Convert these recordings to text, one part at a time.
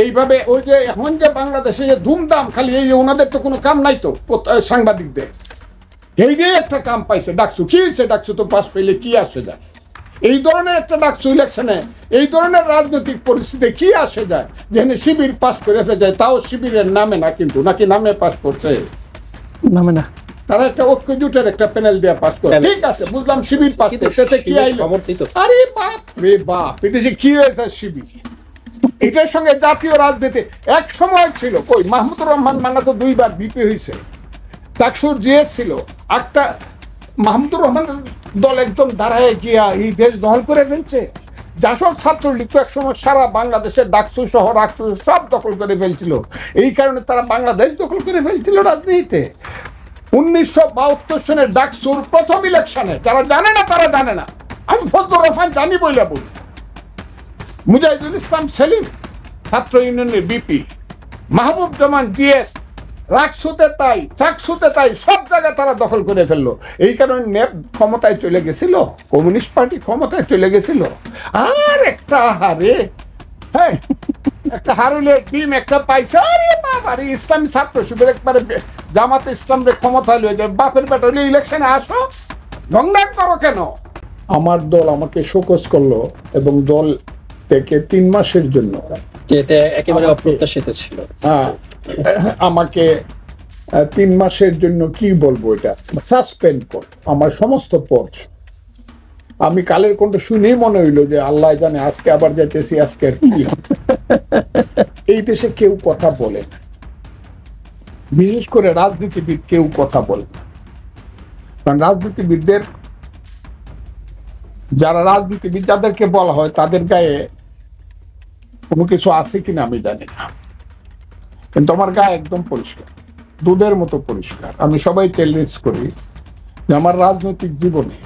এইভাবে ওই যে এখন যে বাংলাদেশে যে ধুমধাম খালি এই ওনাদের তো কোনো কাম নাই তো সাংবাদিকদের, এই যে একটা কাম পাইছে ডাকসু, কি হয়েছে ডাকসু তো পাস পেলে কি আসে যায়, এই ধরনের একটা ডাকসু ইলেকশনে এই ধরনের রাজনৈতিক পরিস্থিতি কি আসে যায়, যেখানে শিবির পাস করে যায়, তাও শিবিরের নামে না, কিন্তু নাকি নামে পাস করছে, নামে না, তারা একটা ঐক্য জোটের একটা প্যানেল দিয়ে পাস করে, ঠিক আছে বুঝলাম শিবির পাস করতে, কি আইলো, আরে বাপ রে বাপ, এটা যে কি হয়েছে শিবির, এটার সঙ্গে জাতীয় রাজনীতি এক সময় ছিল, কই মাহমুদুর রহমান মান্না তো 2 বার বিপি হয়েছে, চাকসুর জিএস ছিল, একটা মাহমুদুর রহমান দল একদম দাঁড়ায় গিয়া এই দেশ দখল করে ফেলছে, জাসদ ছাত্রলীগ তো একসময় সারা বাংলাদেশের ডাকসু সহ রাকসু সব দখল করে ফেলছিল, এই কারণে তারা বাংলাদেশ দখল করে ফেলছিল রাজনীতিতে। 1972 সনের ডাকসুর প্রথম ইলেকশনে, যারা জানে না তারা জানে না, আমি ফজলুর রহমান জানি বইলা বলি, মুজাহিদুল ইসলাম সেলিম ছাত্র ইউনিয়নের বিপি, মাহবুব জামান জিএস, রাকসুতে তাই চাকসুতে তাই, সব জায়গায় তারা দখল করে ফেললো, এই কারণে নেপ ক্ষমতায় চলে গেছিল, কমিউনিস্ট পার্টি ক্ষমতায় চলে গেছিল। আর একটা হারে, হ্যাঁ একটা হারুলের টিম একটা পাইছে, আরে বাবা রে, ইসলামী ছাত্র শিবির একবারে জামাতে ইসলামের ক্ষমতা লয়ে যায়, বাপের বেটা হলে ইলেকশনে আসো, দংদাং করো কেন। আমার দল আমাকে শোকজ করলো এবং দল থেকে 3 মাসের জন্য, এটা একেবারে অপ্রত্যাশিত ছিল, হ্যাঁ আমাকে 3 মাসের জন্য কি বলবো, এটা সাসপেন্ড কর আমার সমস্ত পদ। আমি কালের কণ্ঠ শুনেই মনে হইলো যে আল্লাহ জানে আজকে আবার যাইতেছি, আজকে আর কি হবে। এই দেশে কেউ কথা বলে না, বিশেষ করে রাজনীতিবিদ কেউ কথা বলে না, কারণ রাজনীতিবিদদের, যারা রাজনীতিবিদ যাদেরকে বলা হয় তাদের গায়ে কোনো কিছু আছে কিনা আমি জানি না, কিন্তু আমার গায়ে একদম পরিষ্কার, দুধের মতো পরিষ্কার। আমি সবাই চ্যালেঞ্জ করি যে আমার রাজনৈতিক জীবনে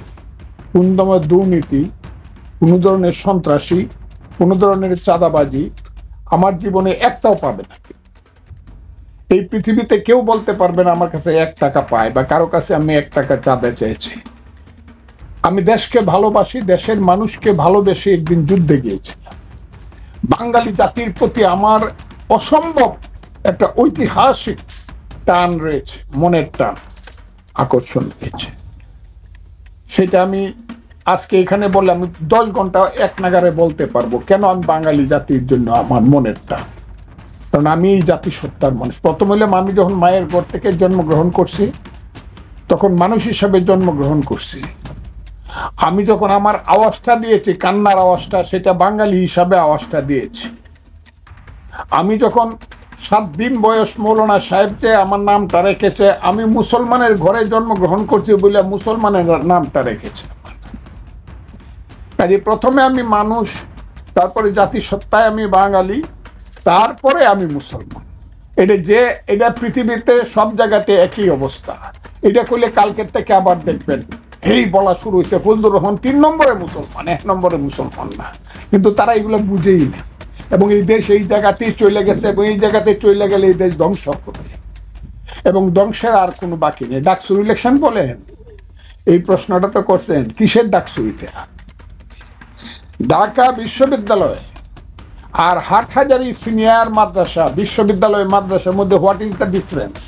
কোন ধরনের দুর্নীতি, কোনো ধরনের সন্ত্রাসী, কোনো ধরনের চাঁদাবাজি আমার জীবনে একটাও পাবে না। এই পৃথিবীতে কেউ বলতে পারবে না আমার কাছে 1 টাকা পায় বা কারো কাছে আমি 1 টাকা চাঁদা চেয়েছি। আমি দেশকে ভালোবাসি, দেশের মানুষকে ভালোবেসে একদিন যুদ্ধে গিয়েছিলাম। বাঙালি জাতির প্রতি আমার অসম্ভব একটা ঐতিহাসিক টান রয়েছে, মনের টান, আকর্ষণ রয়েছে। সেটা আমি আজকে এখানে বললে আমি 10 ঘন্টা এক নাগারে বলতে পারবো কেন আমি বাঙালি জাতির জন্য আমার মনের টান। কারণ আমি এই জাতিসত্তার মানুষ। প্রথম হইলে আমি যখন মায়ের ঘর থেকে জন্মগ্রহণ করছি তখন মানুষ হিসাবে জন্মগ্রহণ করছি। আমি যখন আমার আওয়াজটা দিয়েছি, কান্নার আওয়াজটা, সেটা বাঙালি হিসাবে আওয়াজটা দিয়েছি। আমি যখন 7 দিন বয়স মৌলানা সাহেব যে আমার নামটা রেখেছে, আমি মুসলমানের ঘরে জন্মগ্রহণ করছি বলে মুসলমানের নামটা রেখেছে। কাজে প্রথমে আমি মানুষ, তারপরে জাতিসত্তায় আমি বাঙালি, তারপরে আমি মুসলমান। এটা পৃথিবীতে সব জায়গাতে একই অবস্থা। এটা করলে কালকের থেকে আবার দেখবেন এই বলা শুরু হয়েছে ফজলুর রহমান 3 নম্বরে মুসলমান, 1 নম্বরে মুসলমান না। কিন্তু তারা এগুলো বুঝেই না, এবং এই দেশ এই জায়গাতেই চলে গেছে, এবং এই জায়গাতে চলে গেলে এই দেশ ধ্বংস করবে, এবং ধ্বংসের আর কোনো বাকি নেই। ডাকসুর ইলেকশন বলেন, এই প্রশ্নটা তো করছেন, কিসের ডাকসু এটা? ঢাকা বিশ্ববিদ্যালয় আর হাটহাজারী সিনিয়র মাদ্রাসা, বিশ্ববিদ্যালয় মাদ্রাসার মধ্যে হোয়াট ইজ দ্য ডিফারেন্স?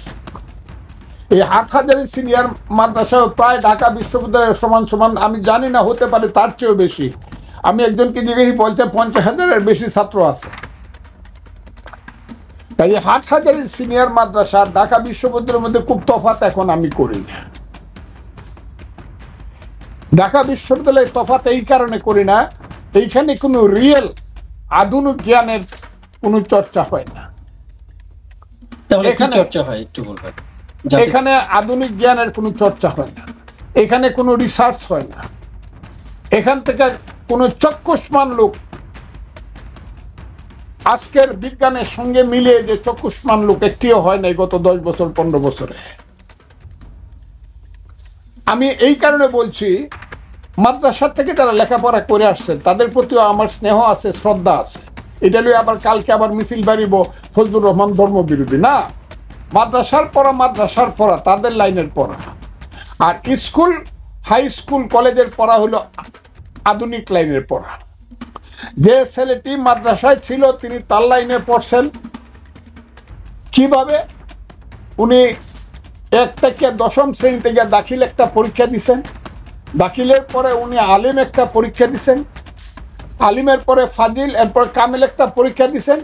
এই হাটহাজারী সিনিয়র মাদ্রাসা প্রায় ঢাকা বিশ্ববিদ্যালয়ের সমান সমান, আমি জানি না, হতে পারে তার চেয়েও বেশি। আমি একজনকে জিজ্ঞেস বলতে 50,000-এর বেশি ছাত্র আছে। তাই হাটহাজারী সিনিয়র মাদ্রাসা ঢাকা বিশ্ববিদ্যালয়ের মধ্যে খুব তফাৎ এখন আমি করি না। ঢাকা বিশ্ববিদ্যালয়ের তফাৎ এই কারণে করি না, এইখানে কোনো রিয়েল আধুনিক জ্ঞানের কোনো চর্চা হয় না। এখানে আধুনিক জ্ঞানের কোনো চর্চা হয় না, এখানে কোনো রিসার্চ হয় না, এখান থেকে কোনো চক্ষুষ্মান লোক আজকের বিজ্ঞানের সঙ্গে মিলিয়ে যে চক্ষুষ্মান লোক একটিও হয় নাই গত 10 বছর 15 বছরে। আমি এই কারণে বলছি, মাদ্রাসার থেকে যারা লেখাপড়া করে আসছেন তাদের প্রতিও আমার স্নেহ আছে, শ্রদ্ধা আছে। এটা নিয়ে আবার কালকে আবার মিছিল বাড়িব ফজলুর রহমান ধর্মবিরোধী না। মাদ্রাসার পড়া তাদের লাইনের পড়া, আর স্কুল, হাই স্কুল, কলেজের পড়া হলো আধুনিক লাইনের পড়া। যে ছেলেটি মাদ্রাসায় ছিল তিনি তার লাইনে পড়ছেন কিভাবে? উনি 1 থেকে 10ম শ্রেণী থেকে দাখিল একটা পরীক্ষা দিছেন, দাখিলের পরে উনি আলিম একটা পরীক্ষা দিছেন, আলিমের পরে ফাজিল, এরপর কামিল একটা পরীক্ষা দিছেন,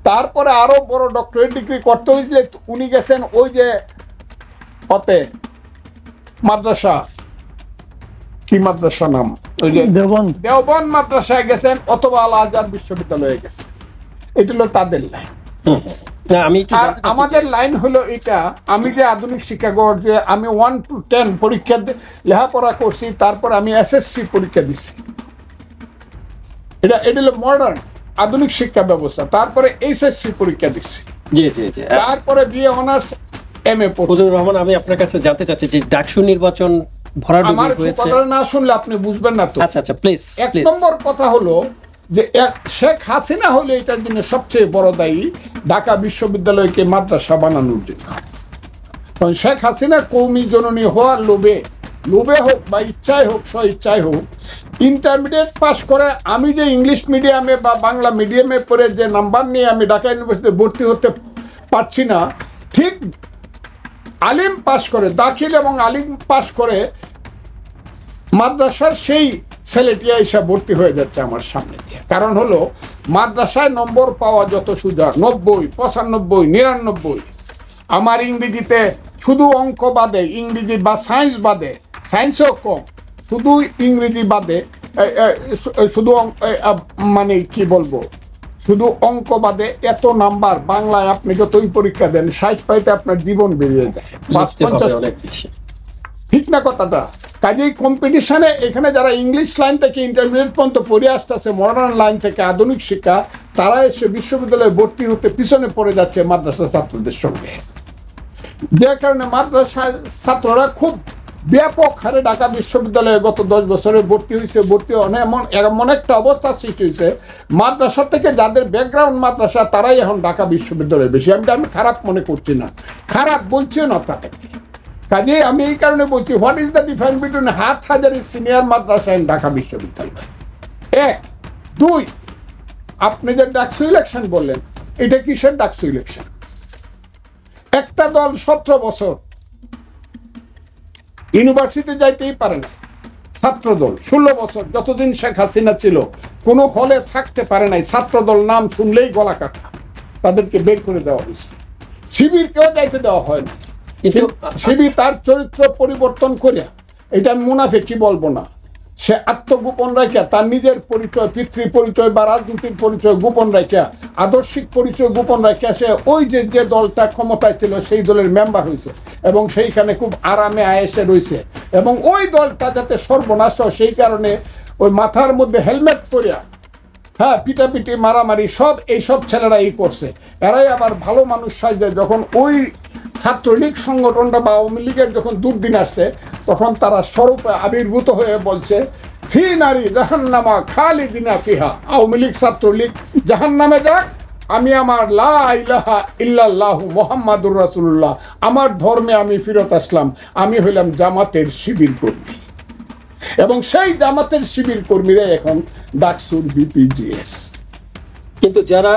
তারপরে আরো বড় ডক্টরেট ডিগ্রি করতে হয়েছিল। উনি গেছেন ওই যে অতে মাদ্রাসা, কি মাদ্রাসা নাম, ওই যে দেওবন্দ মাদ্রাসায় গেছেন অথবা আল আজহার বিশ্ববিদ্যালয়ে গেছেন। এটা হলো তাদের লাইন। না আমি একটু আর জানতে চাচ্ছি আমাদের লাইন হলো এটা, আমি যে আধুনিক শিক্ষাগর যে আমি 1 to 10 পরীক্ষা লেখাপড়া করছি, তারপর আমি এসএসসি পরীক্ষা দিছি, এটা হলো মডার্ন আধুনিক শিক্ষা ব্যবস্থা। তারপরে এইচএসসি পরীক্ষা দিচ্ছি, জি জি জি। তারপরে বিএ অনার্স এমএ পড়ছি। ফজলুর রহমান, আমি আপনার কাছে জানতে চাচ্ছি যে ডাকসু নির্বাচন ভরাডুবি আমার হয়েছে। কথা না শুনলে আপনি বুঝবেন না তো। আচ্ছা আচ্ছা, প্লিজ 1 নম্বর কথা হলো যে শেখ হাসিনা হলে এটার জন্য সবচেয়ে বড় দায়ী, ঢাকা বিশ্ববিদ্যালয়কে মাদ্রাসা বানানোর জন্য। কারণ শেখ হাসিনা কৌমি জননী হওয়ার লোভে হোক বা ইচ্ছায় হোক, স্ব ইচ্ছায় হোক, ইন্টারমিডিয়েট পাস করে আমি যে ইংলিশ মিডিয়ামে বা বাংলা মিডিয়ামে পড়ে যে নাম্বার নিয়ে আমি ঢাকা ইউনিভার্সিটিতে ভর্তি হতে পারছি না, ঠিক আলিম পাস করে, দাখিল এবং আলিম পাস করে মাদ্রাসার সেই ছেলেটি এসে ভর্তি হয়ে যাচ্ছে আমার সামনে দিয়ে। কারণ হলো মাদ্রাসায় নম্বর পাওয়া যত সোজা, 90, 95, 99। আমার ইংরেজিতে শুধু অঙ্ক বাদে, ইংরেজি বা সায়েন্স বাদে, সায়েন্সও কম, শুধু ইংরেজি বাদে, শুধু মানে কি বলবো, শুধু অঙ্ক বাদে এত নাম্বার, বাংলায় আপনি যতই পরীক্ষা দেন 60 পাইতে আপনার জীবন বেরিয়ে যায়, 50। ঠিক না কথাটা? কাজেই কম্পিটিশনে এখানে যারা ইংলিশ লাইন থেকে ইন্টারমিডিয়েট পর্যন্ত পড়ে আসতেছে, মডার্ন লাইন থেকে আধুনিক শিক্ষা, তারা এসে বিশ্ববিদ্যালয়ে ভর্তি হতে পিছনে পড়ে যাচ্ছে মাদ্রাসা ছাত্রদের সঙ্গে। যে কারণে মাদ্রাসা ছাত্ররা খুব ব্যাপক হারে ঢাকা বিশ্ববিদ্যালয়ে গত 10 বছরে ভর্তি হয়েছে। এমন একটা অবস্থা সৃষ্টি হয়েছে, মাদ্রাসা থেকে যাদের ব্যাকগ্রাউন্ড মাদ্রাসা তারাই এখন ঢাকা বিশ্ববিদ্যালয়ে বেশি। আমি খারাপ মনে করছি না, খারাপ বলছিও না তাদেরকে। কাজে আমি এই কারণে বলছি, what is the difference between Hathazari senior Madrasa and Dhaka বিশ্ববিদ্যালয়? 1, 2, আপনি যে ডাকসু ইলেকশন বললেন, এটা কিসের ডাকসু ইলেকশন? একটা দল 17 বছর ইউনিভার্সিটি যাইতেই পারে না, ছাত্র দল 16 বছর যতদিন শেখ হাসিনা ছিল কোনো হলে থাকতে পারে নাই, ছাত্র দল নাম শুনলেই গলা কাটা, তাদেরকে বের করে দেওয়া হয়েছে। শিবিরকেও যাইতে দেওয়া হয় না। শিবির তার চরিত্র পরিবর্তন করে, এটা আমি মুনাফিকি বলবো না, সে আত্মগোপন রাখা, তার নিজের পরিচয়, পিতৃ পরিচয় বা রাজনীতির পরিচয় গোপন রাখা, আদর্শিক পরিচয় গোপন রাখা, সে ওই যে দলটা ক্ষমতায় ছিল সেই দলের মেম্বার হয়েছে এবং সেইখানে খুব আরামে আয়েসে রয়েছে, এবং ওই দলটা যাতে সর্বনাশ হয় সেই কারণে ওই মাথার মধ্যে হেলমেট পরিয়া, হ্যাঁ, পিটাপিটি মারামারি সব এইসব ছেলেরা করছে। এরাই আবার ভালো মানুষ সাজে। যখন ওই ছাত্রলীগ সংগঠনটা বা আওয়ামী লীগের যখন দুর্দিন আসছে, তখন তারা স্বরূপে আবির্ভূত হয়ে বলছে, ফি নারী জাহান্নামা খালিদিনা ফিহা, আওয়ামী লীগ ছাত্রলীগ জাহান্নামে যাক, আমি আমার লা ইলাহা ইল্লাল্লাহু মুহাম্মাদুর রাসূলুল্লাহ, আমার ধর্মে আমি ফিরত আসলাম, আমি হইলাম জামাতের শিবির কর্মী। এবং সেই জামাতের শিবির কর্মীরা এখন ডাকসুর বিপিজিএস। কিন্তু যারা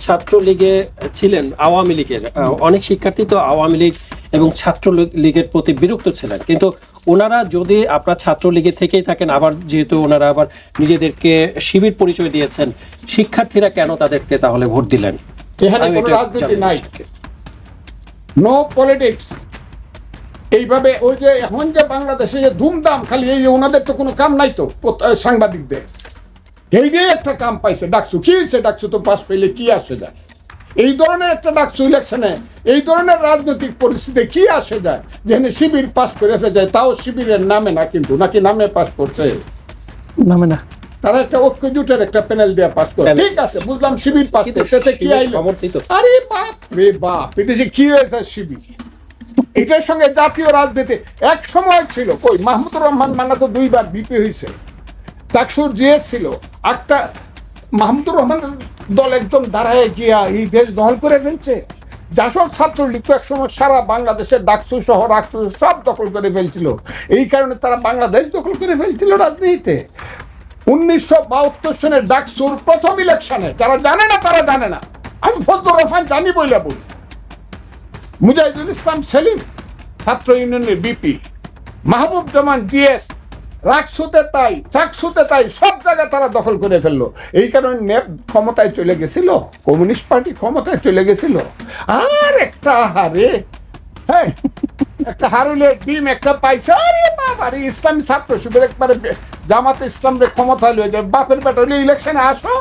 ছাত্রলীগে ছিলেন, আওয়ামী লীগের অনেক শিক্ষার্থী তো আওয়ামী লীগ এবং ছাত্রলীগের প্রতি বিরক্ত ছিলেন, কিন্তু ওনারা যদি আপনার ছাত্রলীগে থেকেই থাকেন, আবার যেহেতু ওনারা আবার নিজেদেরকে শিবির পরিচয় দিয়েছেন, শিক্ষার্থীরা কেন তাদেরকে তাহলে ভোট দিলেন? এখানে কোনো রাজনীতি নাই, নো পলিটিক্স। এইভাবে ওই যে এখন যে বাংলাদেশে যে ধুমধাম, খালি এই ওনাদের তো কোনো কাম নাই তো, সাংবাদিকদের এই যে একটা কাম পাইছে ডাকসু, কি হয়েছে ডাকসু তো পাস পেলে কি আসে যায়? এই ধরনের একটা ডাকসু ইলেকশনে এই ধরনের রাজনৈতিক পরিস্থিতি কি আসে যায়, যেখানে শিবির পাস করে যায়, তাও শিবিরের নামে না, কিন্তু নাকি নামে পাস করছে, নামে না, তারা একটা ঐক্য জোটের একটা প্যানেল দিয়ে পাস করে। ঠিক আছে, বুঝলাম শিবির পাস করতে, কি আইলো? আরে বাপ রে বাপ, এটা কি হয়েছে শিবির? এটার সঙ্গে জাতীয় রাজনীতি এক সময় ছিল। কই মাহমুদুর রহমান মান্না তো 2 বার বিপি হয়েছে, চাকসুর জিএস ছিল, একটা মাহমুদুর রহমানের দল একদম দাঁড়ায় গিয়া এই দেশ দখল করে ফেলছে। জাসদ ছাত্রলীগ তো একসময় সারা বাংলাদেশের ডাকসু সহ রাকসু সব দখল করে ফেলছিল, এই কারণে তারা বাংলাদেশ দখল করে ফেলছিল রাজনীতিতে। 1972 সনের ডাকসুর প্রথম ইলেকশনে, যারা জানে না তারা জানে না, আমি ফজলুর রহমান জানি বইলা বলি, মুজাহিদুল ইসলাম সেলিম ছাত্র ইউনিয়নের বিপি, মাহবুব জামান জিএস, রাকসুতে তাই, চাকসুতে তাই, সব জায়গায় তারা দখল করে ফেললো। এই কারণে নেপ ক্ষমতায় চলে গেছিল, কমিউনিস্ট পার্টি ক্ষমতায় চলে গেছিল। আর একটা হারে, হ্যাঁ, একটা হারুলের ডিম একটা পাইছে, আরে বাবা রে, ইসলামী ছাত্র শিবির একবারে জামাতে ইসলামের ক্ষমতায় লয়ে যায়। বাপের বেটা হলে ইলেকশনে আসো,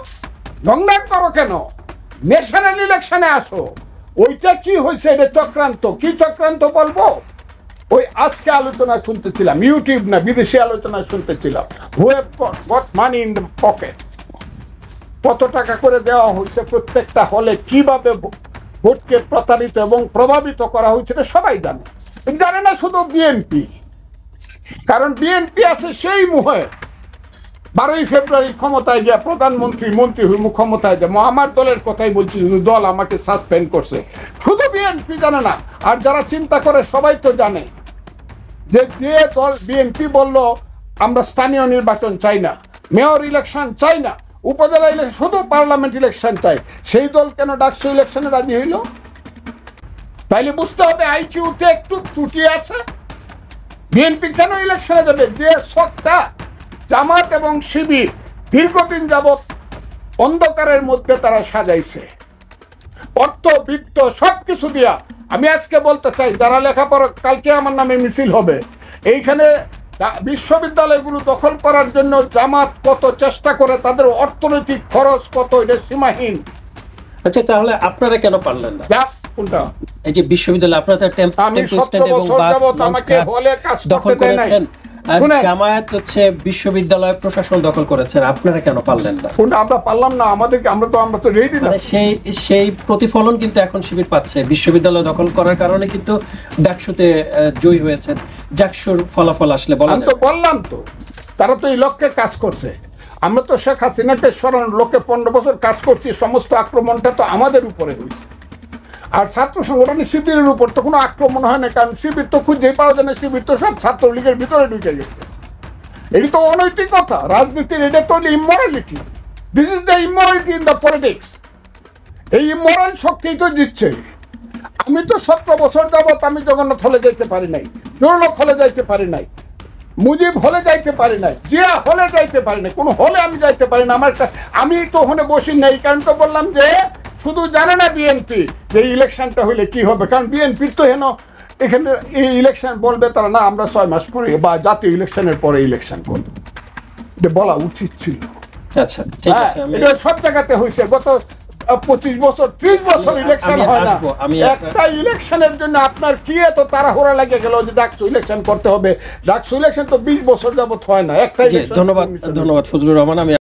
দংডাং করো কেন? ন্যাশনাল ইলেকশনে আসো। ওইটা কি হয়েছে? এটা চক্রান্ত। কি চক্রান্ত বলবো? ওই আজকে আলোচনা শুনতেছিলাম, ইউটিউব না বিদেশি আলোচনা শুনতেছিলাম, who have got money in the pocket, কত টাকা করে দেওয়া হয়েছে প্রত্যেকটা হলে, কিভাবে ভোটকে প্রতারিত এবং প্রভাবিত করা হয়েছে এটা সবাই জানে। জানে না শুধু বিএনপি, কারণ বিএনপি আছে সেই মুহে 12ই ফেব্রুয়ারি ক্ষমতায় গিয়া প্রধানমন্ত্রী মন্ত্রী হইমু ক্ষমতায় যাবো। আমার দলের কথাই বলছি, দল আমাকে সাসপেন্ড করছে, শুধু বিএনপি জানে না। আর যারা চিন্তা করে সবাই তো জানে যে যে দল বিএনপি বলল আমরা স্থানীয় নির্বাচন চাই না, মেয়র ইলেকশন চাই না, উপজেলা ইলেকশন, শুধু পার্লামেন্ট ইলেকশন চাই, সেই দল কেন ডাকসু ইলেকশনে রাজি হইল? তাইলে বুঝতে হবে আইকিউতে একটু ত্রুটি আছে। বিএনপি কেন ইলেকশনে যাবে? যে শখটা জামাত এবং শিবির দীর্ঘদিন যাবৎ অন্ধকারের মধ্যে তারা সাজাইছে, অর্থ বৃত্ত সবকিছু দিয়া। আমি আজকে বলতে চাই, যারা লেখাপড়া, কালকে আমার নামে মিছিল হবে, এইখানে বিশ্ববিদ্যালয়গুলো দখল করার জন্য জামাত কত চেষ্টা করে, তাদের অর্থনৈতিক খরচ কত, এটা সীমাহীন। আচ্ছা, তাহলে আপনারা কেন পারলেন না? যা কোনটা এই যে বিশ্ববিদ্যালয় আপনারা টেম্পো স্ট্যান্ড এবং বাস দখল করেছেন, জামায়াত হচ্ছে বিশ্ববিদ্যালয় প্রশাসন দখল করেছেন, আপনারা কেন পারলেন না? কোনটা আমরা পারলাম না? আমাদেরকে, আমরা তো রেডি না। সেই প্রতিফলন কিন্তু এখন শিবির পাচ্ছে, বিশ্ববিদ্যালয় দখল করার কারণে কিন্তু ডাকসুতে জয়ী হয়েছেন। ডাকসুর ফলাফল আসলে বলা আমি তো বললাম তো, তারা তো এই লক্ষ্যে কাজ করছে। আমরা তো শেখ হাসিনাকে সরানোর লক্ষ্যে 15 বছর কাজ করছি, সমস্ত আক্রমণটা তো আমাদের উপরে হয়েছে। আর ছাত্র সংগঠনের শিবিরের উপর তো কোনো আক্রমণ হয় না, কারণ শিবির তো খুঁজে পাওয়া যায় না, শিবির তো সব ছাত্রলীগের ভিতরে ঢুকে গেছে। এটি তো অনৈতিকতা, রাজনীতির, এটা তো immorality. This is the immorality in the politics. এই ইমোরাল শক্তি তো জিতছে। আমি তো 17 বছর যাবৎ আমি জগন্নাথ হলে যাইতে পারি নাই, জোরলোক হলে যাইতে পারি নাই, মুজিব হলে যাইতে পারি নাই, জিয়া হলে যাইতে পারি নাই, কোনো হলে আমি যাইতে পারি না। আমি তো ওখানে বসি নাই, কারণ তো বললাম যে শুধু জানে না বিএনপি যে ইলেকশনটা হইলে কি হবে, কারণ বিএনপির তো এখানে এই ইলেকশন বলবে তারা, না আমরা 6 মাস পরে বা জাতীয় ইলেকশনের পরে ইলেকশন করবো, এটা বলা উচিত ছিল। আচ্ছা, ঠিক আছে, এটা সব জায়গাতে হয়েছে। গত 25 বছর 30 বছর ইলেকশন হয় না। একটা ইলেকশনের জন্য আপনার কি এত তাড়াহুড়া লাগে গেল যে ডাকসু ইলেকশন করতে হবে? ডাকসু ইলেকশন তো 20 বছর যাবত হয় না। একটা ধন্যবাদ ফজলুর রহমান। আমি